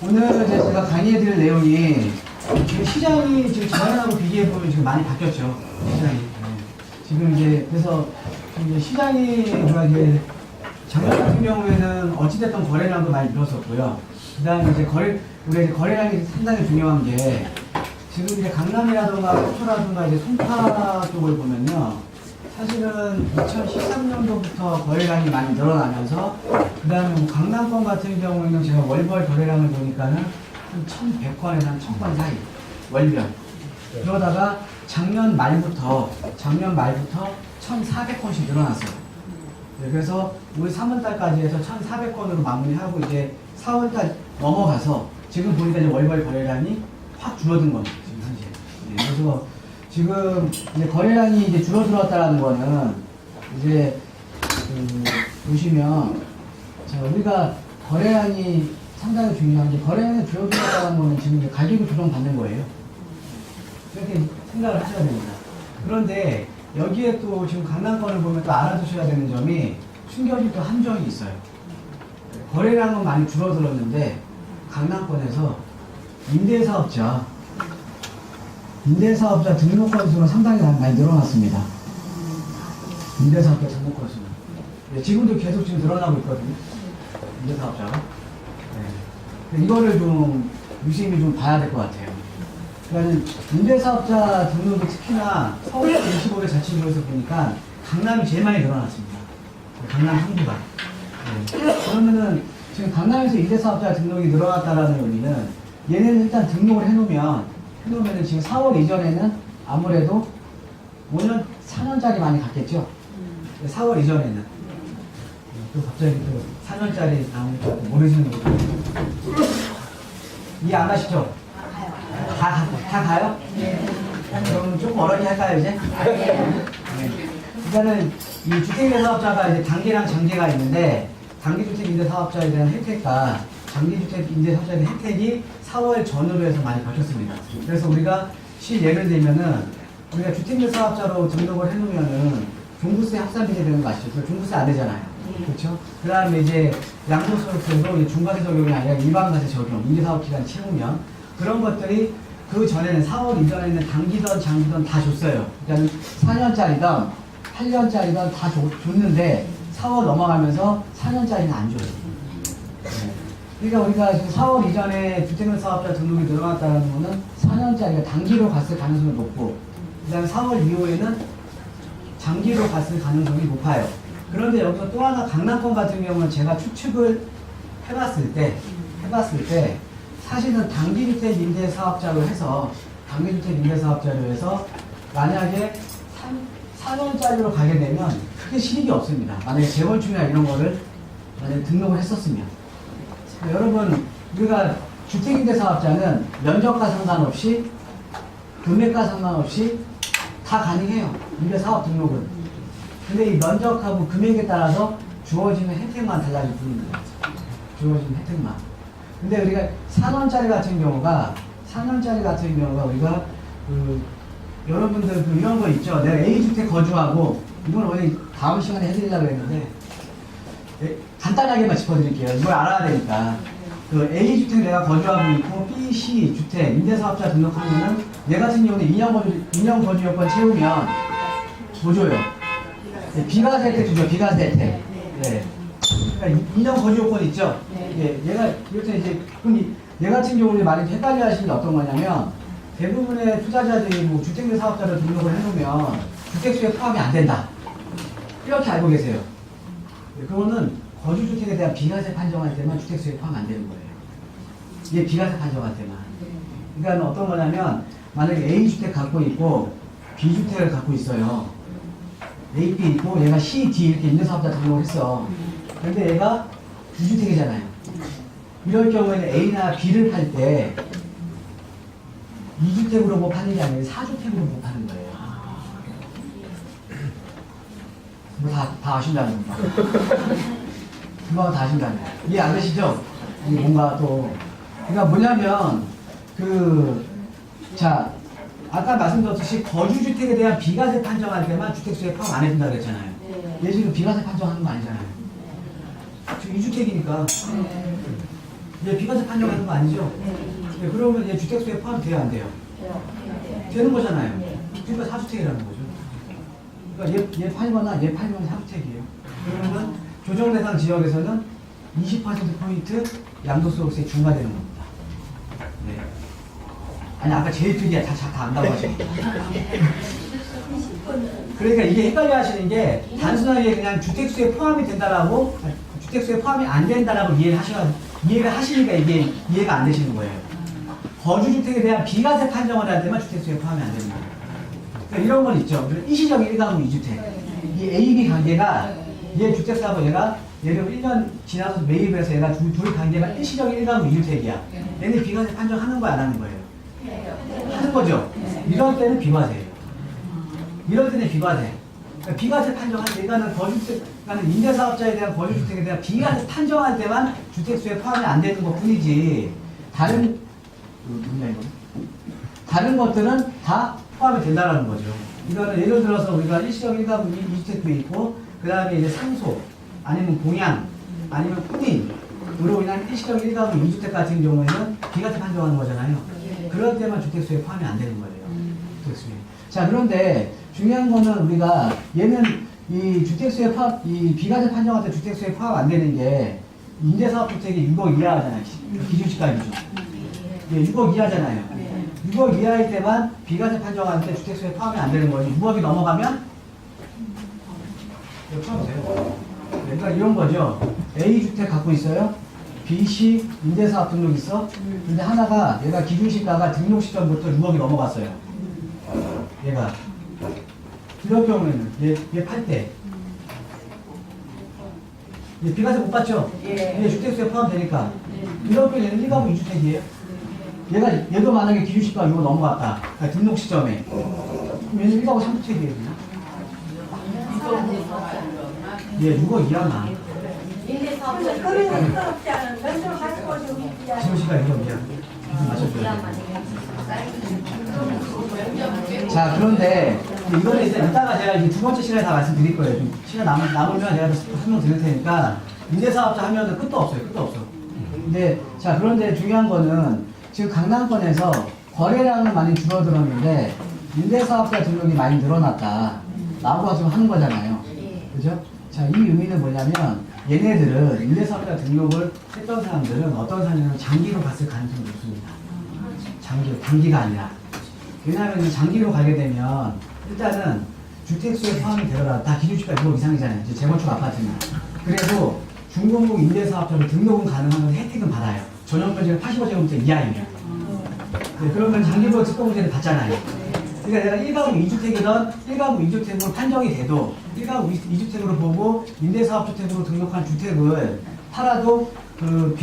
오늘 이제 제가 강의해드릴 내용이 지금 시장이 지금 작년하고 비교해보면 지금 많이 바뀌었죠. 시장이. 네. 지금 이제 그래서 이제 시장이 뭐가 이제 작년 같은 경우에는 어찌됐든 거래량도 많이 늘었었고요. 그 다음에 이제 우리가 이제 거래량이 상당히 중요한 게 지금 이제 강남이라든가 속초라든가 이제 송파 쪽을 보면요. 사실은 2013년도부터 거래량이 많이 늘어나면서 그 다음에 뭐 강남권 같은 경우에는 제가 월별 거래량을 보니까는 한 1,100건에서 한 1,000건 사이 월별. 그러다가 작년 말부터 1,400건씩 늘어났어요. 네, 그래서 올 3월달까지 해서 1,400건으로 마무리하고 이제 4월달 넘어가서 지금 보니까 이제 월별 거래량이 확 줄어든 겁니다. 지금 현재. 네, 그래서 지금 이제 거래량이 이제 줄어들었다는 거는 이제 보시면 자, 우리가 거래량이 상당히 중요한 게 거래량이 줄어들었다는 거는 지금 이제 가격이 조정받는 거예요. 이렇게 생각을 하셔야 됩니다. 그런데 여기에 또 지금 강남권을 보면 또 알아두셔야 되는 점이 숨겨진 또 함정이 있어요. 거래량은 많이 줄어들었는데 강남권에서 임대사업자 등록 건수는 상당히 많이 늘어났습니다. 임대사업자 등록 건수는. 네, 지금도 계속 지금 늘어나고 있거든요. 임대사업자가. 네. 이거를 좀 유심히 좀 봐야 될 것 같아요. 그러니까 임대사업자 등록이 특히나 서울 25개 자치구에서 보니까 강남이 제일 많이 늘어났습니다. 강남 상부가. 네. 그러면은 지금 강남에서 임대사업자 등록이 늘어났다라는 의미는 얘네는 일단 등록을 해놓으면은 지금 4월 이전에는 아무래도 5년, 4년짜리 많이 갔겠죠? 4월 이전에는. 또 갑자기 또 4년짜리 나오니까 모르시는 거죠? 이해 안 가시죠? 다 가요? 네. 그럼 조금 어렵게 할까요, 이제? 네. 일단은 이 주택임대사업자가 이제 단기랑 장기가 있는데, 단기주택임대사업자에 대한 혜택과 장기주택임대사업자에 대한 혜택이 4월 전후로 해서 많이 바뀌었습니다. 그래서 우리가 예를 들면은 우리가 주택임대사업자로 등록을 해놓으면은 종부세 합산비제 되는 거 아시죠? 종부세 안 되잖아요. 그렇죠? 그 다음에 이제 양도소득세도 중과세 적용이 아니라 일반과세 적용, 임대사업 기간 채우면 그런 것들이 그 전에는 4월 이전에는 단기든 장기든 다 줬어요. 그러니까 4년짜리든 8년짜리든 다 줬는데 4월 넘어가면서 4년짜리는 안 줘요. 그러니까 우리가 지금 4월 이전에 주택임대사업자 등록이 늘어났다는 거는 4년짜리가 단기로 갔을 가능성이 높고 그 다음에 4월 이후에는 장기로 갔을 가능성이 높아요. 그런데 여기서 또 하나 강남권 같은 경우는 제가 추측을 해봤을 때 사실은 단기주택 임대사업자로 해서 만약에 4년짜리로 가게 되면 크게 실익이 없습니다. 만약에 재건축이나 이런 거를 만약에 등록을 했었으면. 여러분, 우리가 주택임대사업자는 면적과 상관없이 금액과 상관없이 다 가능해요. 임대사업 등록은. 근데 이 면적하고 금액에 따라서 주어지는 혜택만 달라질 뿐입니다. 주어지는 혜택만. 근데 우리가 4년짜리 같은 경우가 우리가 여러분들 이런 거 있죠. 내가 A주택 거주하고 이건 원래 다음 시간에 해드리려고 했는데 간단하게만 짚어드릴게요. 이걸 알아야 되니까. 그 A주택 내가 거주하고 있고 B, C 주택 임대사업자 등록하면은 얘 같은 경우는 2년 거주 요건 채우면 뭐 줘요? 네, 비과세 혜택 주죠. 비과세 혜택. 네. 그러니까 2년 거주 요건 있죠. 네. 얘가 이렇게 이제 그럼 얘 같은 경우는 많이 헷갈려 하시는 게 어떤 거냐면 대부분의 투자자들이 뭐 주택임대사업자를 등록을 해놓으면 주택수에 포함이 안 된다. 이렇게 알고 계세요. 네, 그거는 거주주택에 대한 비과세 판정할 때만 주택수에 포함 안 되는 거예요. 이게 비과세 판정할 때만. 그러니까 어떤 거냐면 만약에 A주택 갖고 있고 B주택을 갖고 있어요. A, B 있고 얘가 C, D 이렇게 임대사업자 등록을 했어. 근데 얘가 B주택이잖아요. 이럴 경우에는 A나 B를 팔 때 2주택으로 못 파는 게 아니라 4주택으로 못 파는 거예요. 뭐 다 아신다는 거. 금방 다 아신다는 거. 이해 안 되시죠? 뭔가 또. 그러니까 뭐냐면, 아까 말씀드렸듯이 거주주택에 대한 비과세 판정할 때만 주택수에 포함 안 해준다 그랬잖아요. 얘 지금 비과세 판정하는 거 아니잖아요. 지금 2주택이니까. 얘 비과세 판정하는 거 아니죠? 네, 그러면 얘 주택수에 포함돼야 안 돼요? 되는 거잖아요. 그러니까 4주택이라는 거죠. 그러니까 얘 팔거나 얘 팔면 4주택이에요. 그러면 조정 대상 지역에서는 20%포인트 양도소득세 중과되는 겁니다. 네. 아니 아까 제일 특이야 다 안다고 하시네. 그러니까 이게 헷갈려 하시는 게 단순하게 그냥 주택수에 포함이 된다라고 주택수에 포함이 안 된다라고 이해를 하시니까 이게 이해가 안 되시는 거예요. 거주주택에 대한 비과세 판정을 할 때만 주택수에 포함이 안 되는 거예요. 그러니까 이런 건 있죠. 일시적인 1가구 2주택. 이 A, B 관계가 얘 주택사고 얘가 예를 들어 1년 지나서 매입을 해서 얘가 둘 관계가 일시적인 1가구 2주택이야. 얘는 비과세 판정하는 거야 안 하는 거예요? 하는 거죠. 이럴 때는 비과세예요. 이럴 때는 비과세. 그러니까 비과세 판정할 때, 그러니까는 거주주택, 그러니까 임대사업자에 대한 거주주택에 대한 비과세 판정할 때만 주택수에 포함이 안 되는 것 뿐이지, 다른 것들은 다 포함이 된다는 거죠. 이거는 예를 들어서 우리가 일시적 1가구 2주택도 있고, 그 다음에 이제 상속, 아니면 공양, 아니면 혼인으로 인한 일시적 1가구 2주택 같은 경우에는 비과세 판정하는 거잖아요. 그럴 때만 주택수에 포함이 안 되는 거예요. 주택수에. 자, 그런데 중요한 거는 우리가 얘는 이 주택수에 포함, 이 비과세 판정할 때 주택수에 포함 안 되는 게 임대사업주택이 6억 이하잖아요. 기준시가 기준. 예, 6억 이하잖아요. 6억 이하일 때만 비과세 판정할 때 주택수에 포함이 안 되는 거지. 6억이 넘어가면 포함돼요. 그러니까 이런 거죠. A주택 갖고 있어요. B씨 임대사업 등록 있어. 근데 하나가 얘가 기준시가가 등록 시점부터 6억이 넘어갔어요. 얘가. 이런 경우에는 얘 팔 때. 얘 비과세 못 받죠? 얘 주택수에 포함되니까. 이런 경우에는 1가구 2주택이에요. 얘도 만약에 기준시가가 6억 넘어갔다. 그러니까 등록 시점에. 그럼 얘는 1가구 3주택이에요. 얘 6억 이하나. 기준시가 6억 이하. 자, 그런데 이거는 이따가 제가 이제 두 번째 시간에 다 말씀드릴 거예요. 좀 시간 남으면 제가 설명 드릴 테니까 임대사업자 하면은 끝도 없어요. 끝도 없어. 근데 자, 그런데 중요한 거는 지금 강남권에서 거래량은 많이 줄어들었는데 임대사업자 등록이 많이 늘어났다. 라고 지금 하는 거잖아요. 그죠? 자, 이 의미는 뭐냐면 얘네들은 임대사업자 등록을 했던 사람들은 어떤 사람들은 장기로 갔을 가능성이 높습니다. 장기로, 단기가 아니라. 왜냐하면 장기로 가게 되면 일단은 주택수에 포함이 되더라도 다 기준시가 6억 이상이잖아요. 이제 재건축 아파트는. 그래도 중공공 임대사업자로 등록은 가능한 혜택은 받아요. 전용면적 85제곱미터 이하이면. 네, 그러면 장기보호 특공제를 받잖아요. 그러니까 내가 1가구 2주택이던 1가구 2주택으로 판정이 돼도 1가구 2주택으로 보고 임대사업주택으로 등록한 주택을 팔아도 그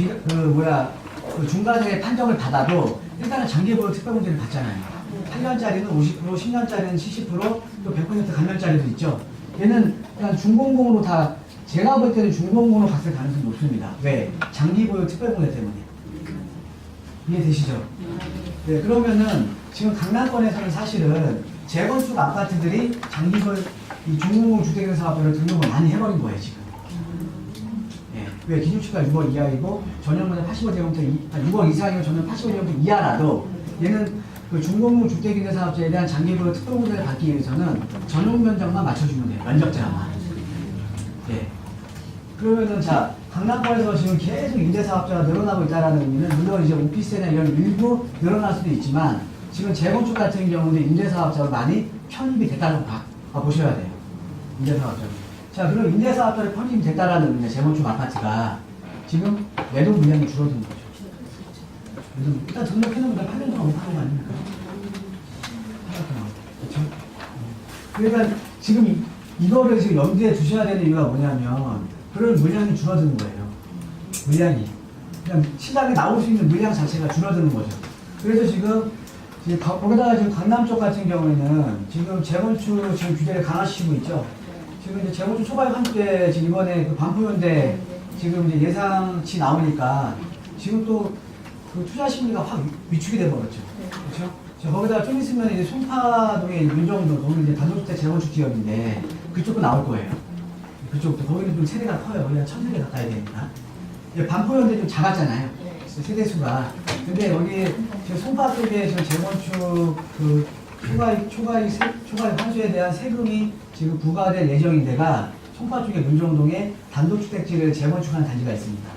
중과세 판정을 받아도 일단은 장기보호 특별공제를 받잖아요. 8년짜리는 50%, 10년짜리는 70%, 또 100% 감면짜리도 있죠. 얘는 그냥 중공공으로 다, 제가 볼 때는 중공공으로 갔을 가능성이 높습니다. 왜? 장기보유 특별공제 때문에. 이해되시죠? 네, 그러면은 지금 강남권에서는 사실은 재건축 아파트들이 장기보유, 이 중공공 주택사업자를 등록을 많이 해버린 거예요, 지금. 네, 왜? 기준시가 6억 이하이고, 전용면적 85제곱미터, 6억 이상이고 전용 85제곱미터 이하라도 얘는 그 중공공 주택임대사업자에 대한 장기보유 특별공제를 받기 위해서는 전용 면적만 맞춰주면 돼요. 면적자만. 예. 그러면은 자, 강남권에서 지금 계속 임대사업자가 늘어나고 있다는 의미는 물론 이제 오피스나 이런 일부 늘어날 수도 있지만 지금 재건축 같은 경우는 임대사업자로 많이 편입이 됐다고 보셔야 돼요. 임대사업자. 자, 그럼 임대사업자로 편입이 됐다는 의미는 재건축 아파트가 지금 매도 물량이 줄어든 거죠. 일단 등록해놓으면 8년 동안 못 하는 거 아닙니까? 그렇죠? 그러니까 지금 이거를 지금 염두에 두셔야 되는 이유가 뭐냐면 그런 물량이 줄어드는 거예요. 물량이. 그냥 시장에 나올 수 있는 물량 자체가 줄어드는 거죠. 그래서 지금 거기다가 지금 강남 쪽 같은 경우에는 지금 재건축 지금 규제를 강화시키고 있죠. 지금 이제 재건축 초과액 함께 지금 이번에 그 반포현대 지금 이제 예상치 나오니까 지금 또 그 투자 심리가 확 위축이 돼버렸죠. 그렇죠? 거기다가 좀 있으면 이제 송파동의 윤정동, 거기 이제 단독주택 재건축 지역인데 그쪽도 나올 거예요. 그쪽도 거기는 좀 세대가 커요. 거기 한 1000세대 가까이 되니까. 반포현대 좀 작았잖아요. 세대수가. 근데 여기 지금 송파 쪽에 지금 재건축 그 초과이 환수에 대한 세금이 지금 부과될 예정인데가 송파 쪽에 문정동에 단독주택지를 재건축하는 단지가 있습니다.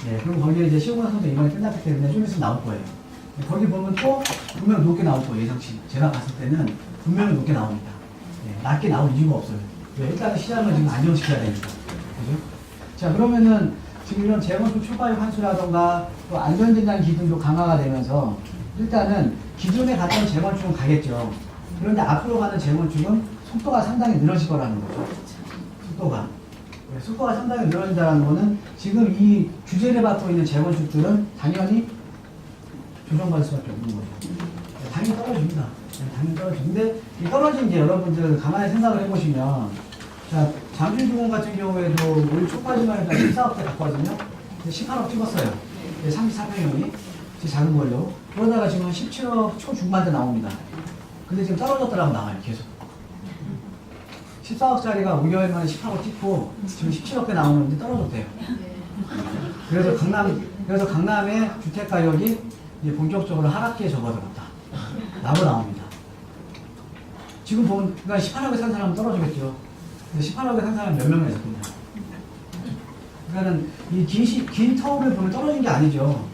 네, 그럼 거기에 이제 시공사선도 이번에 끝났기 때문에 좀 있으면 나올 거예요. 거기 보면 또 분명 높게 나올 거예요. 예상치. 제가 봤을 때는 분명히 높게 나옵니다. 네, 낮게 나올 이유가 없어요. 네, 일단은 시장을 지금 안정시켜야 되니까. 그죠? 자, 그러면은 지금 이런 재건축 초과이 환수라던가 또 안전진단 기준도 강화가 되면서 일단은 기존에 갔던 재건축은 가겠죠. 그런데 앞으로 가는 재건축은 속도가 상당히 늘어질 거라는 거죠. 속도가 상당히 늘어진다는 거는 지금 이 규제를 받고 있는 재건축들은 당연히 조정받을 수밖에 없는 거죠. 당연히 떨어집니다. 당연히 떨어지는데 이 떨어진 게 여러분들 가만히 생각을 해보시면 자, 장준주공 같은 경우에도 올 초까지만 해도 14억대 갔거든요. 18억 찍었어요. 34평형이 작은 걸로. 그러다가 지금 17억 초중반대 나옵니다. 근데 지금 떨어졌더라고 나와요. 계속. 14억짜리가 5개월 만에 18억 찍고 지금 17억대 나오는데 떨어졌대요. 그래서 강남의 주택 가격이 이제 본격적으로 하락기에 접어들었다. 라고 나옵니다. 지금 보면 그러니까 18억에 산 사람은 떨어지겠죠. 18억에 산 사람은 몇 명이나 있었거든요. 그러니까는 이 긴 텀을 보면 떨어진 게 아니죠.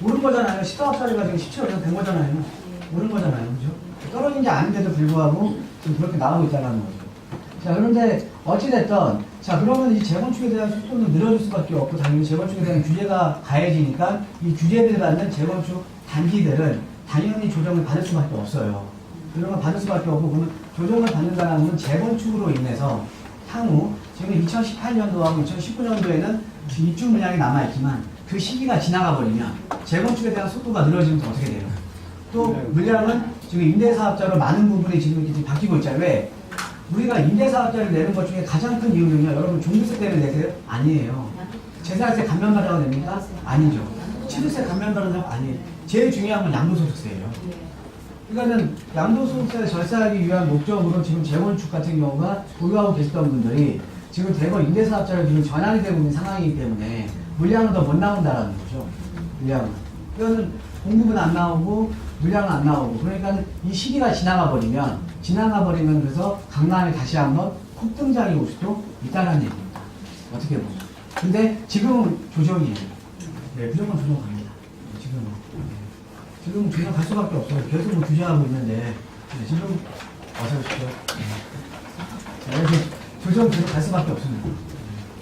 오른 거잖아요. 14억짜리가 지금 17억 된 거잖아요. 오른 거잖아요. 그죠? 떨어진 게 아닌데도 불구하고 지금 그렇게 나오고 있다는 거죠. 자, 그런데 어찌됐든, 자, 그러면 이 재건축에 대한 속도는 늘어질 수밖에 없고, 당연히 재건축에 대한 규제가 가해지니까 이 규제를 받는 재건축 단지들은 당연히 조정을 받을 수밖에 없어요. 조정을 받을 수밖에 없고, 그러면 조정을 받는다는 건 재건축으로 인해서 향후, 지금 2018년도하고 2019년도에는 입주 물량이 남아있지만, 그 시기가 지나가 버리면 재건축에 대한 속도가 늘어지면 어떻게 돼요? 또 물량은 지금 임대사업자로 많은 부분이 지금 이렇게 바뀌고 있잖아요. 왜? 우리가 임대사업자를 내는 것 중에 가장 큰 이유는요. 여러분 종부세 때문에 내세요? 아니에요. 재산세 감면받아가 됩니까? 아니죠. 취득세 감면받아가 아니에요. 제일 중요한 건 양도소득세예요. 그러니까는 양도소득세를 절세하기 위한 목적으로 지금 재건축 같은 경우가 보유하고 계셨던 분들이 지금 대거 임대사업자를 지금 전환이 되고 있는 상황이기 때문에 물량은 더 못 나온다라는 거죠. 물량은. 이거는 공급은 안 나오고 물량은 안 나오고 그러니까 이 시기가 지나가 버리면 그래서 강남에 다시 한번 폭등장이 올 수도 있다는 얘기입니다. 어떻게 보면. 근데 지금은 조정이에요. 네, 무조건 조정 갑니다. 지금은. 네. 지금 조정 갈 수밖에 없어요. 계속 뭐 규제하고 있는데 네, 지금 어서 오십시오. 네. 그래서 조정 계속 갈 수밖에 없습니다.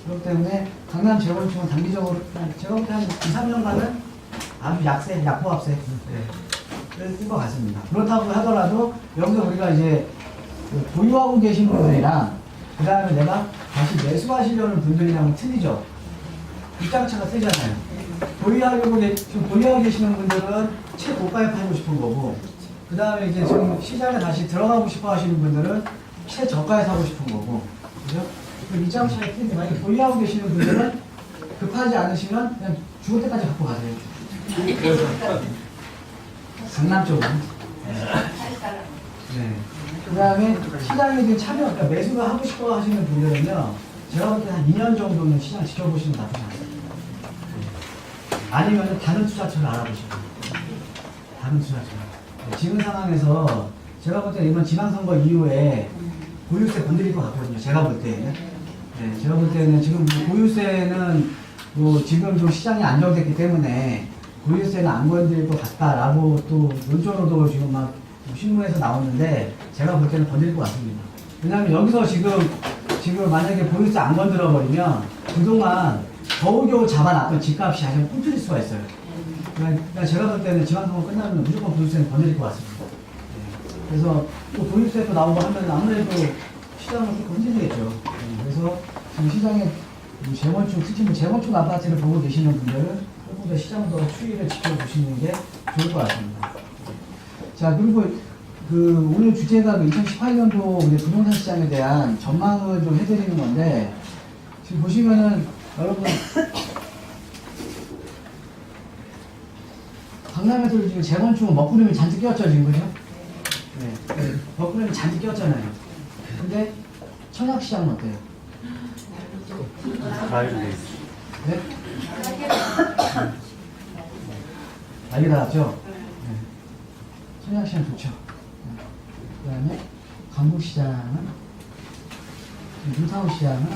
그렇기 때문에 강남 재건축은 단기적으로 제가 볼 때 한 2, 3년간은 아주 약보합세 뜰 것 같습니다. 그렇다고 하더라도 여기서 우리가 이제 보유하고 계신 분들이랑 그 다음에 내가 다시 매수하시려는 분들이랑은 틀리죠. 입장차가 틀리잖아요. 지금 보유하고 계시는 분들은 최고가에 팔고 싶은 거고 그 다음에 이제 지금 시장에 다시 들어가고 싶어 하시는 분들은 최저가에 사고 싶은 거고 그죠? 그 입장차가 틀린데 만약에 보유하고 계시는 분들은 급하지 않으시면 그냥 죽을 때까지 갖고 가세요. 강남 쪽은. 네. 그 다음에 시장에 지금 참여, 그러니까 매수를 하고 싶어 하시는 분들은요, 제가 볼 때 한 2년 정도는 시장 지켜보시면 나쁘지 않습니다. 네. 아니면 다른 투자처를 알아보시고. 다른 투자처. 네. 지금 상황에서 제가 볼 때 이번 지방선거 이후에 보유세 건드릴 것 같거든요. 제가 볼 때는. 네. 제가 볼 때는 지금 보유세는 뭐 지금 좀 시장이 안정됐기 때문에 보유세는 안 건드릴 것 같다라고 또 논조로도 지금 막 신문에서 나오는데 제가 볼 때는 건드릴 것 같습니다. 왜냐하면 여기서 지금 만약에 보유세 안 건드려 버리면 그동안 겨우겨우 잡아놨던 집값이 아주 꿈틀릴 수가 있어요. 그러니까 제가 볼 때는 지방선거 끝나면 무조건 보유세는 건드릴 것 같습니다. 네. 그래서 또 보유세도 나오고 하면 아무래도 시장은 조금 흔들리겠죠. 그래서 지금 시장에 특히 재건축 아파트를 보고 계시는 분들은 조금 더 시장 더 추이를 지켜보시는 게 좋을 것 같습니다. 자, 그리고 오늘 주제가 2018년도 부동산 시장에 대한 전망을 좀 해드리는 건데, 지금 보시면은, 여러분, 강남에서 지금 재건축은 먹구름이 잔뜩 끼었죠, 지금, 그죠? 네. 먹구름이 잔뜩 끼었잖아요. 근데, 청약시장은 어때요? 네? 난리 났죠? 네. 청약시장 좋죠. 그 다음에 강북시장은, 눈타운시장은,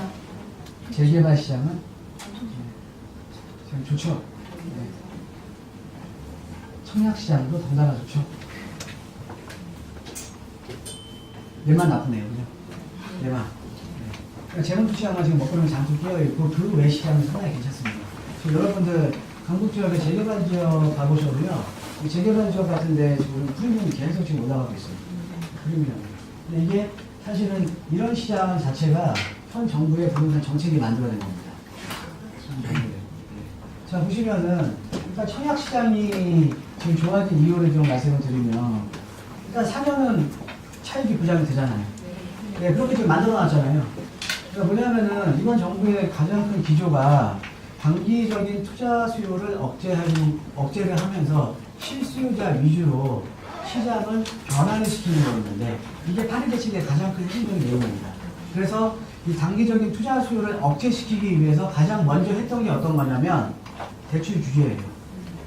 재개발시장은 지금 좋죠. 네. 청약시장도 덩달아 좋죠. 얘만 나쁘네요, 그죠? 얘만. 네. 그러니까 재건축시장은 지금 먹거리는 잠깐 끼어있고 그 외 시장은 상당히 괜찮습니다. 지금 여러분들 강북 지역에 재개발 지역 가보셔도요, 이 재개발 지역 같은데 지금 프리미엄이 계속 지금 올라가고 있어요. 프리미엄. 근데 이게 사실은 이런 시장 자체가 현 정부의 부동산 정책이 만들어낸 겁니다. 자, 보시면은, 일단 청약시장이 지금 좋아진 이유를 좀 말씀을 드리면, 일단 사면은 차익이 보장이 되잖아요. 네, 그렇게 지금 만들어 놨잖아요. 그러니까 뭐냐면은, 이번 정부의 가장 큰 기조가 단기적인 투자 수요를 억제를 하면서 실수요자 위주로 시장을 변화를 시키는 거였는데, 이게 파리 대책의 가장 큰 핵심적인 내용입니다. 그래서 이 단기적인 투자 수요를 억제시키기 위해서 가장 먼저 했던 게 어떤 거냐면, 대출 규제예요.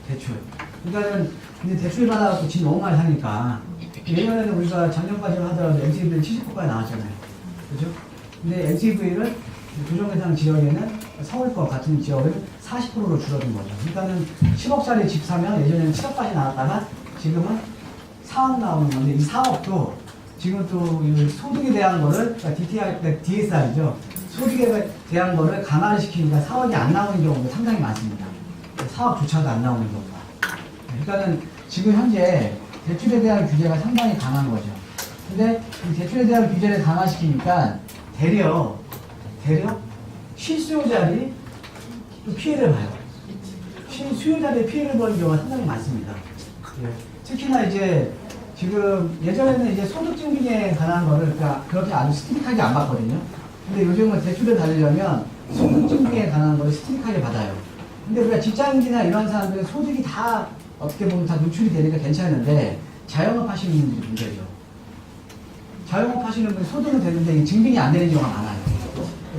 대출. 그러니까는 근데 대출 받아갖고 집 너무 많이 사니까 예전에는 우리가 작년까지만 하더라도 LTV는 70%까지 나왔잖아요. 그죠? 근데 LTV를 조정대상 지역에는 서울과 같은 지역은 40%로 줄어든 거죠. 그러니까는 10억짜리 집 사면 예전에는 7억까지 나왔다가 지금은 4억 나오는 건데 이 4억도 지금 또 소득에 대한 거를 그러니까 DSR이죠. 소득에 대한 거를 강화를 시키니까 4억이 안 나오는 경우가 상당히 많습니다. 4억조차도 안 나오는 경우가. 그러니까는 지금 현재 대출에 대한 규제가 상당히 강한 거죠. 근데 이 대출에 대한 규제를 강화시키니까 대려 실수요자들이 또 피해를 봐요. 실수요자들이 피해를 보는 경우가 상당히 많습니다. 특히나 이제 지금 예전에는 이제 소득증빙에 관한 거를 그렇게 아주 스트릭하게 안 받거든요. 근데 요즘은 대출을 받으려면 소득증빙에 관한 거를 스트릭하게 받아요. 근데 우리가 직장인이나 이런 사람들은 소득이 다 어떻게 보면 다 노출이 되니까 괜찮은데 자영업 하시는 분들이 문제죠. 자영업 하시는 분 소득은 되는데 증빙이 안 되는 경우가 많아요.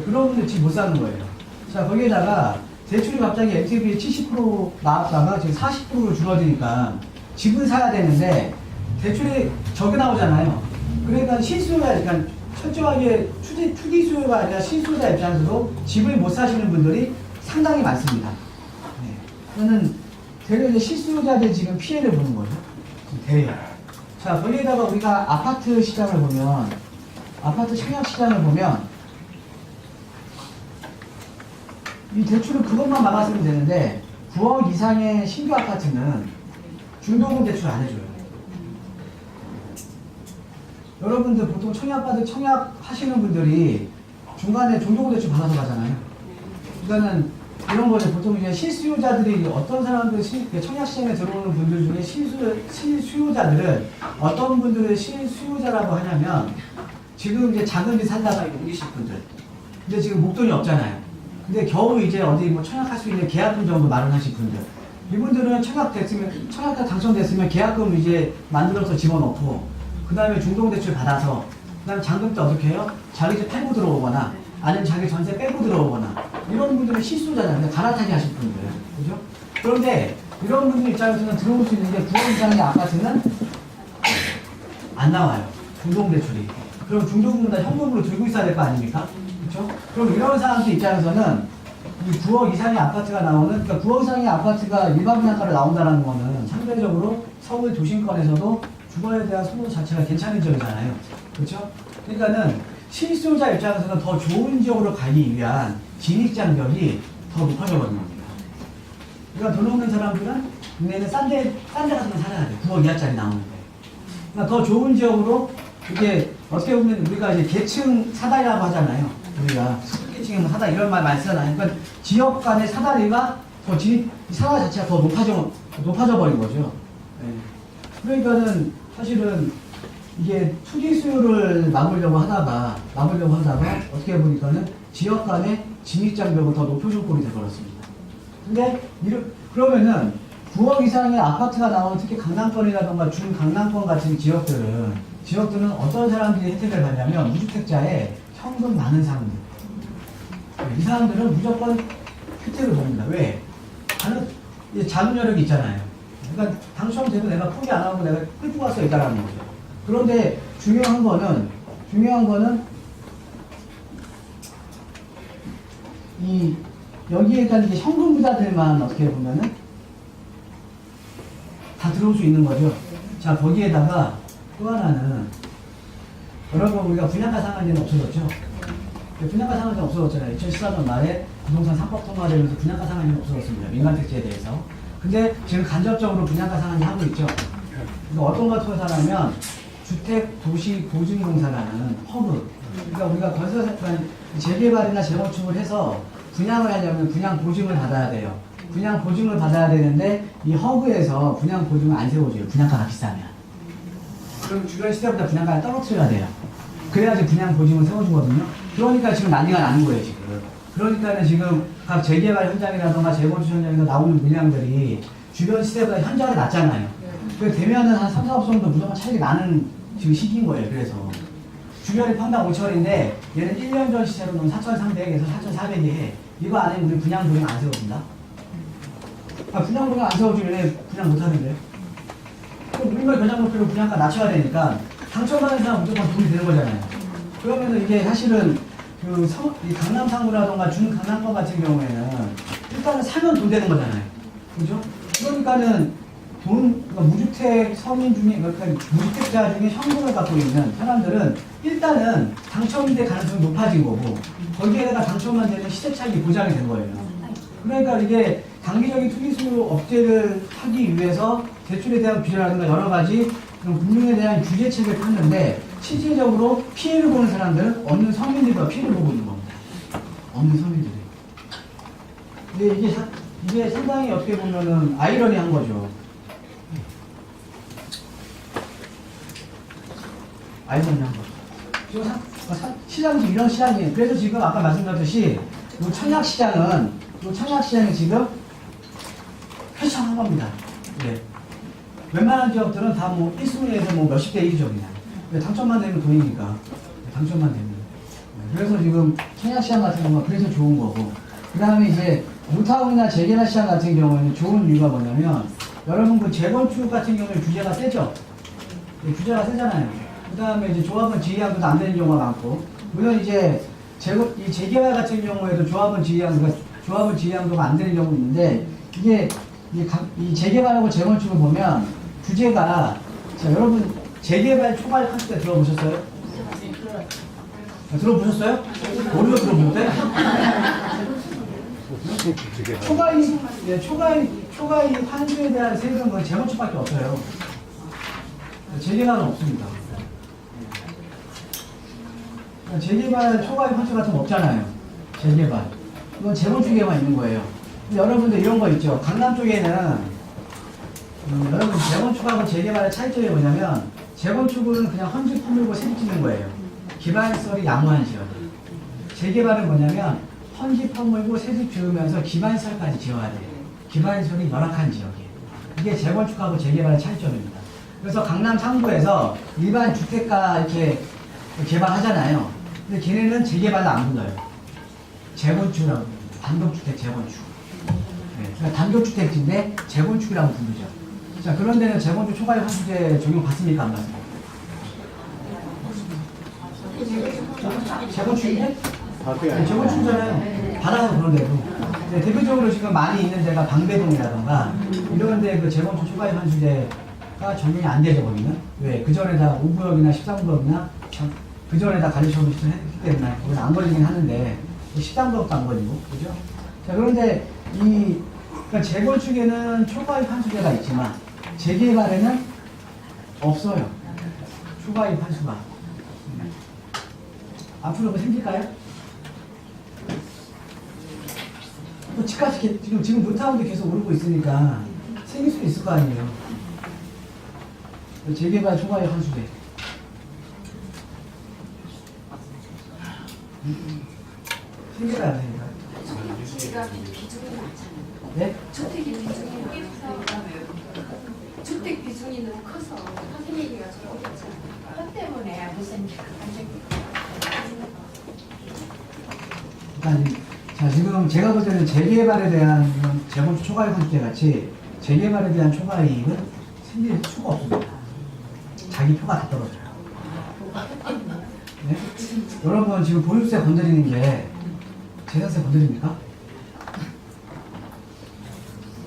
그런 분들 집 못 사는 거예요. 자, 거기에다가 대출이 갑자기 LTV에 70% 나왔다가 지금 40%로 줄어드니까 집을 사야 되는데 대출이 적게 나오잖아요. 그러니까 실수요자, 그러니까 철저하게 투기 수요가 아니라 실수요자 입장에서도 집을 못 사시는 분들이 상당히 많습니다. 네. 저는 대려 이제 실수요자들이 지금 피해를 보는 거죠. 대려. 자, 거기에다가 우리가 아파트 시장을 보면, 아파트 청약 시장을 보면, 이 대출을 그것만 막았으면 되는데, 9억 이상의 신규 아파트는 중도금 대출 안 해줘요. 여러분들 보통 청약 하시는 분들이 중간에 중도금 대출 받아서 가잖아요. 그러니까는 이런 거죠. 보통 이제 실수요자들이 어떤 사람들 청약 시장에 들어오는 분들 중에 실수요자들은 어떤 분들을 실수요자라고 하냐면 지금 이제 작은 집 살다가 옮기실 분들. 근데 지금 목돈이 없잖아요. 근데 겨우 이제 어디 뭐 청약할 수 있는 계약금 정도 마련하신 분들. 이분들은 청약 당첨됐으면 계약금 이제 만들어서 집어넣고 그 다음에 중도대출 받아서 그 다음에 잔금 때 어떻게 해요? 자기 집 팔고 들어오거나 아니면 자기 전세 빼고 들어오거나 이런 분들은 실수요자잖아요. 갈아타기 하실 분들. 그죠? 그런데 이런 분들 입장에서는 들어올 수 있는데 9억 이상의 아파트는 안 나와요. 중도대출이. 그럼 중도금보다 현금으로 들고 있어야 될 거 아닙니까? 그렇죠? 그럼 이런 사람들 입장에서는 이 9억 이상의 아파트가 나오는, 그러니까 9억 이상의 아파트가 일반 분양가로 나온다는 거는 상대적으로 서울 도심권에서도 주거에 대한 선호 자체가 괜찮은 지역이잖아요. 그렇죠? 그러니까는 실수요자 입장에서는 더 좋은 지역으로 가기 위한 진입장벽이 더 높아져버리는 겁니다. 그러니까 돈 없는 사람들은 국내에는 싼 데 같은 거 살아야 돼. 9억 이하짜리 나오는데. 그러니까 더 좋은 지역으로 이게 어떻게 보면 우리가 이제 계층 사다리라고 하잖아요. 우리가 계층 사다리 이런 말 많이 쓰잖아요. 그러니까 지역 간의 사다리가 더 사다리 자체가 더 높아져 버린 거죠. 네. 그러니까는 사실은 이게 투기 수요를 막으려고 하다가 어떻게 보니까는 지역 간의 진입장벽을 더 높여줄 꼴이 되어버렸습니다. 근데 그러면은 9억 이상의 아파트가 나오는 특히 강남권이라던가 중강남권 같은 지역들은 어떤 사람들이 혜택을 받냐면 무주택자의 현금 많은 사람들. 이 사람들은 무조건 혜택을 봅니다. 왜? 자금 여력이 있잖아요. 그러니까 당첨돼도 내가 포기 안 하고 내가 끌고 갈 수 있다라는 거죠. 그런데 중요한 거는 이 여기에다 이제 현금 부자들만 어떻게 보면은 다 들어올 수 있는 거죠. 자, 거기에다가 또 하나는 여러분 우리가 분양가 상한제는 없어졌죠. 분양가 상한제는 없어졌잖아요. 2014년 말에 부동산 3법 통과되면서 분양가 상한제는 없어졌습니다. 민간택지에 대해서. 근데 지금 간접적으로 분양가 상한제 하고 있죠. 그러니까 어떤 걸 통해서냐면 주택도시보증공사라는 허브. 그러니까 우리가 건설 재개발이나 재건축을 해서 분양을 하려면 분양 보증을 받아야 돼요. 분양 보증을 받아야 되는데 이 허브에서 분양 보증을 안 세워줘요. 분양가가 비싸면. 그럼 주변 시세보다 분양가를 떨어뜨려야 돼요. 그래야지 분양 보증을 세워주거든요. 그러니까 지금 난리가 나는 거예요, 지금. 그러니까는 지금 각 재개발 현장이라던가 재건축 현장에서 나오는 물량들이 주변 시세보다 현저하게 낮잖아요. 그래서 되면은 한 3, 4억 정도 무조건 차이가 나는 지금 시기인 거예요, 그래서. 주변이 평당 5천인데 얘는 1년 전 시세로 놓으면 4,300에서 4,400이 해. 이거 아니면 우리 분양 보증 안 세워준다? 아, 분양 보증 안 세워주면 얘 분양 못 하는데. 그럼 우리말 변장 목표로 분양가 낮춰야 되니까 당첨받는 사람 무조건 돈이 되는 거잖아요. 그러면은 이게 사실은 이 강남 상구라던가 중강남권 같은 경우에는 일단은 사면 돈 되는 거잖아요. 그죠? 그러니까는 그러니까 무주택 서민 중에, 그러니까 무주택자 중에 현금을 갖고 있는 사람들은 일단은 당첨될 가능성이 높아진 거고, 거기에다가 당첨만 되면 시세 차익이 보장이 된 거예요. 그러니까 이게 단기적인 투기수 억제를 하기 위해서 대출에 대한 규제라든가 여러 가지 금융에 대한 규제책을 폈는데, 실질적으로 피해를 보는 사람들은 없는 서민들과 피해를 보고 있는 겁니다. 없는 서민들이. 근데 이게 상당히 어떻게 보면은 아이러니한 거죠. 아이러니한 거죠. 지금 시장이 이런 시장이에요. 그래서 지금 아까 말씀드렸듯이 이 청약시장은 지금 회창한 겁니다. 예. 웬만한 기업들은 다 뭐 1순위에서 뭐 몇십 대 1이죠, 그냥. 당첨만 되면 돈이니까. 당첨만 되면. 그래서 지금 청약시장 같은 경우가 그래서 좋은 거고. 그 다음에 이제 모타운이나 재개발 시장 같은 경우에는 좋은 이유가 뭐냐면, 여러분 그 재건축 같은 경우에 규제가 세죠? 네, 규제가 세잖아요. 그 다음에 이제 조합원 지휘양도도 안 되는 경우가 많고, 물론 이제 이 재개발 같은 경우에도 조합원 지휘양도가 안 되는 경우가 있는데, 이게 이 재개발하고 재건축을 보면 규제가, 자, 여러분 재개발 초과를 하실 때 들어보셨어요? 들어보셨어요? 어디서 들어보셨대? 초과이익 환수에 대한 세금은 재건축밖에 없어요. 재개발은 없습니다. 재개발 초과이익 환수 같은 거 없잖아요. 재개발. 이건 재건축에만 있는 거예요. 여러분들 이런 거 있죠. 강남 쪽에는 여러분 재건축하고 재개발의 차이점이 뭐냐면, 재건축은 그냥 헌집 허물고 새집 짓는 거예요. 기반시설이 양호한 지역. 재개발은 뭐냐면 헌집 허물고 새집 지으면서 기반시설까지 지어야 돼요. 기반시설이 열악한 지역이에요. 이게 재건축하고 재개발의 차이점입니다. 그래서 강남 상부에서 일반 주택가 이렇게 개발하잖아요. 근데 걔네는 재개발도 안 불러요. 재건축이라고 부릅니다. 단독주택 재건축. 네, 그러니까 단독주택인데 재건축이라고 부르죠. 자, 그런 데는 재건축 초과이익 환수제 적용 받습니까? 안 받습니까? 재건축인데? 네, 재건축이잖아요. 받아서 그런 데도. 네, 대표적으로 지금 많이 있는 데가 방배동이라던가 이런 데 그 재건축 초과이익 환수제가 적용이 안 되죠, 거기는. 왜? 그 전에다 5구역이나 13구역이나 그 전에다 관리처분 시설을 했기 때문에 그건 안 걸리긴 하는데 13구역도 안 걸리고, 그죠? 자, 그런데 그러니까 재건축에는 초과이익 환수제가 있지만 재개발에는 없어요. 초과이익 환수가. 앞으로 뭐 생길까요? 또 집값이 지금 모타운도 계속 오르고 있으니까 생길 수 있을 거 아니에요. 재개발 초과이익 환수제. 생겨야 안 되니까. 주택이 비중이 많잖아요. 네? 주택이 비중이 많아요. 주택 비중이 너무 커서 확인하기가 좀 어렵잖아요. 그 때문에 무슨 자, 지금 제가 볼 때는 재개발에 대한 재건축 초과이익 환수제 같이 재개발에 대한 초과 이익은 생길 수가 없습니다. 자기 표가 다 떨어져요. 네? 여러분 지금 보유세 건드리는 게 재산세 건드립니까?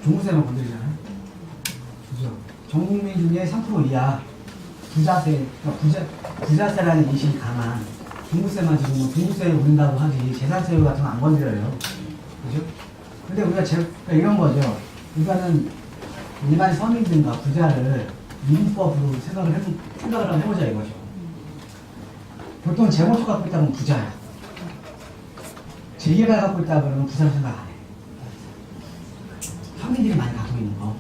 종부세만 건드리잖아요. 그죠? 전 국민 중에 3% 이하 부자세, 그러니까 부자세라는 인식이 강한 종부세만 지금 뭐 종부세를 올린다고 하지 재산세 같은 거 안 건드려요. 그죠? 근데 우리가 그러니까 이런 거죠. 이거는 일반 서민들과 부자를 이분법으로 생각을 한번 해보자 이거죠. 보통 재건축 갖고 있다 보면 부자야. 재개발 갖고 있다 그러면 부자로 생각 안 해. 서민들이 많이 갖고 있는 거.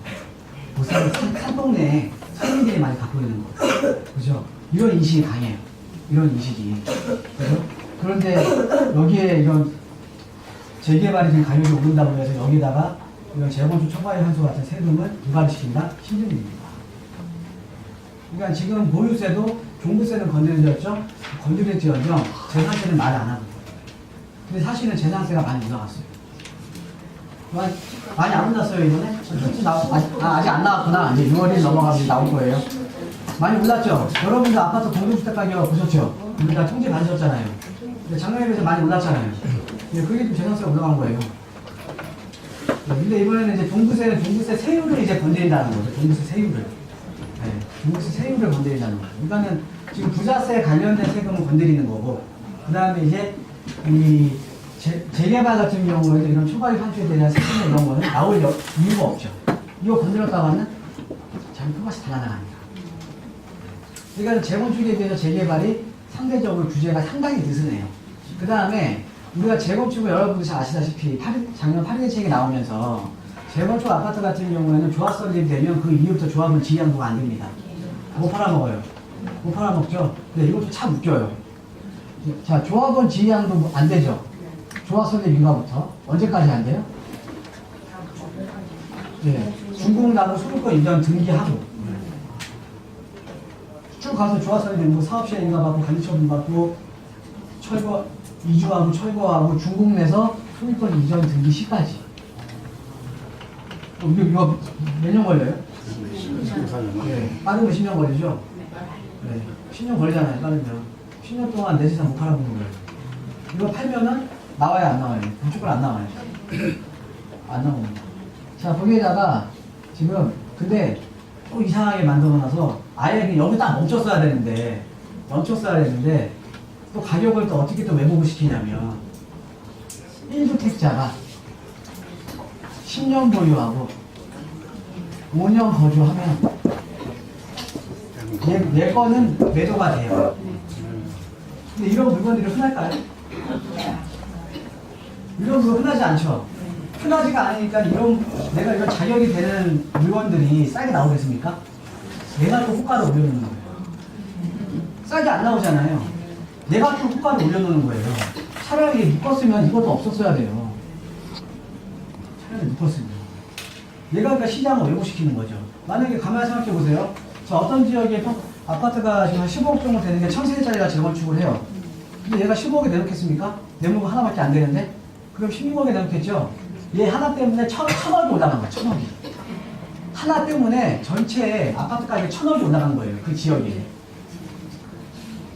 못 사는 산동네에 서민들이 많이 갖고 있는 거. 그죠? 이런 인식이 강해요. 이런 인식이. 그죠? 그런데 여기에 이런 재개발이 지금 가격이 오른다고 해서 여기다가 이런 재건축 초과이익 환수 같은 세금을 부과시킨다? 신중입니다. 그러니까 지금 보유세도 종부세는 건드려졌죠? 건드렸지언정 재산세는 말 안 하고. 근데 사실은 재산세가 많이 올라갔어요. 많이 안 올랐어요, 이번에? 아직 안 나왔구나. 이제 6월이 넘어가면 나올 거예요. 많이 올랐죠? 여러분들 아파트 공동주택 가격 보셨죠? 우리가 통계 받으셨잖아요. 근데 작년에 비해서 많이 올랐잖아요. 그게 좀 재산세가 올라간 거예요. 근데 이번에는 이제 종부세 세율을 이제 건드린다는 거죠. 종부세 세율을. 네, 종부세 세율을 건드린다는 거죠. 그러니까는 지금 부자세 관련된 세금을 건드리는 거고, 그 다음에 이제 이 재개발 같은 경우에도 이런 초과이익 환수에 대한 세금 이런 거는 나올 이유가 없죠. 이거 건드렸다고 하면 자기 표값이 다 날아갑니다. 그러니까 재건축에 비해서 재개발이 상대적으로 규제가 상당히 느슨해요. 그 다음에 우리가 재건축을 여러분들 잘 아시다시피 작년 8.1 대책이 나오면서 재건축 아파트 같은 경우에는 조합 설립되면 그 이후부터 조합은 지휘양도가 안 됩니다. 못 팔아먹어요. 못 팔아먹죠. 근데 이것도 참 웃겨요. 자, 조합원 지휘양도 안 되죠. 조합 설립 인가부터 언제까지 안 돼요? 네, 중공나무 소유권 이전 등기하고 쭉 가서 조합 설립 사업시행 인가 받고 관리처분 받고 철거 이주하고 철거하고 중공 내서 소유권 이전 등기 시까지. 이거 몇 년 걸려요? 14년. 네, 빠르면 10년 걸리죠? 네, 10년 걸리잖아요, 빠르면. 10년 동안 내 재산 못 팔아보는 거예요. 이거 팔면은 나와야 안 나와요? 무조건 안 나와요. 안 나옵니다. 자, 거기에다가 지금 근데 또 이상하게 만들어놔서 아예 여기 딱 멈췄어야 되는데 또 가격을 또 어떻게 또 왜곡을 시키냐면 1주택자가 10년 보유하고 5년 거주하면 얘 거는 매도가 돼요. 근데 이런 물건들이 흔할까요? 이런 물건 흔하지 않죠? 흔하지가 않으니까 내가 이런 자격이 되는 물건들이 싸게 나오겠습니까? 내가 또 호가를 올려놓는 거예요. 싸게 안 나오잖아요. 내가 또 호가를 올려놓는 거예요. 차라리 묶었으면 이것도 없었어야 돼요. 차라리 묶었으면. 얘가 그러니까 시장을 왜곡시키는 거죠. 만약에 가만히 생각해 보세요. 자, 어떤 지역에 아파트가 지금 한 15억 정도 되는 게 1000세대짜리가 재건축을 해요. 근데 얘가 15억에 내놓겠습니까? 내놓은 거 하나밖에 안 되는데? 그럼 16억에 내놓겠죠? 얘 하나 때문에 1000억이 올라간 거야, 1000억이. 하나 때문에 전체 아파트 가격이 1000억이 올라간 거예요, 그 지역에.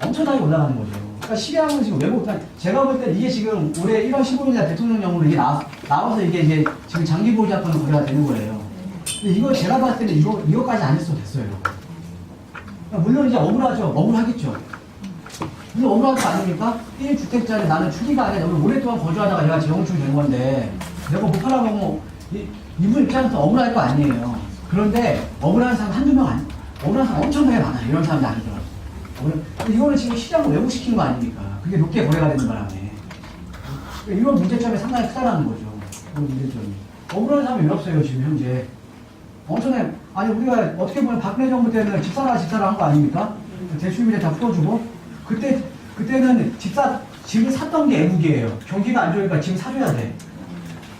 엄청나게 올라가는 거죠. 그러니까 시장은 지금 왜곡, 그러니까 제가 볼 때 이게 지금 올해 1월 15일날 대통령령으로 이게 나와서 이게 이제 지금 장기 보유자권은 거래가 되는 거예요. 근데 이거 제가 봤을 때는 이거까지 안 했어도 됐어요. 그러니까 물론 이제 억울하죠. 억울하겠죠. 근데 억울한 거 아닙니까? 1주택자를 나는 주기가 아니라 여기 오랫동안 거주하다가 얘가 재건축이 된 건데 내가 못 팔아보면 이분 입장에서 억울할 거 아니에요. 그런데 억울한 사람 한두 명 아니, 억울한 사람 엄청나게 많아요. 이런 사람들 아니더라고요. 이거는 지금 시장을 왜곡시킨 거 아닙니까? 그게 높게 거래가 되는 바람에. 이런 문제점이 상당히 크다는 거죠. 이런 문제점이. 억울한 사람이 왜 없어요, 지금 현재. 엄청나게, 아니, 우리가 어떻게 보면 박근혜 정부 때는 집사라 한 거 아닙니까? 대출비를 다 풀어주고, 그때는 집을 샀던 게 애국이에요. 경기가 안 좋으니까 지금 사줘야 돼.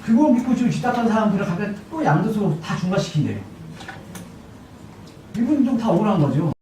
그거 믿고 지금 집 샀던 사람들을 가면 또 양도세로 다 중과시킨대요. 이분 좀 다 억울한 거죠.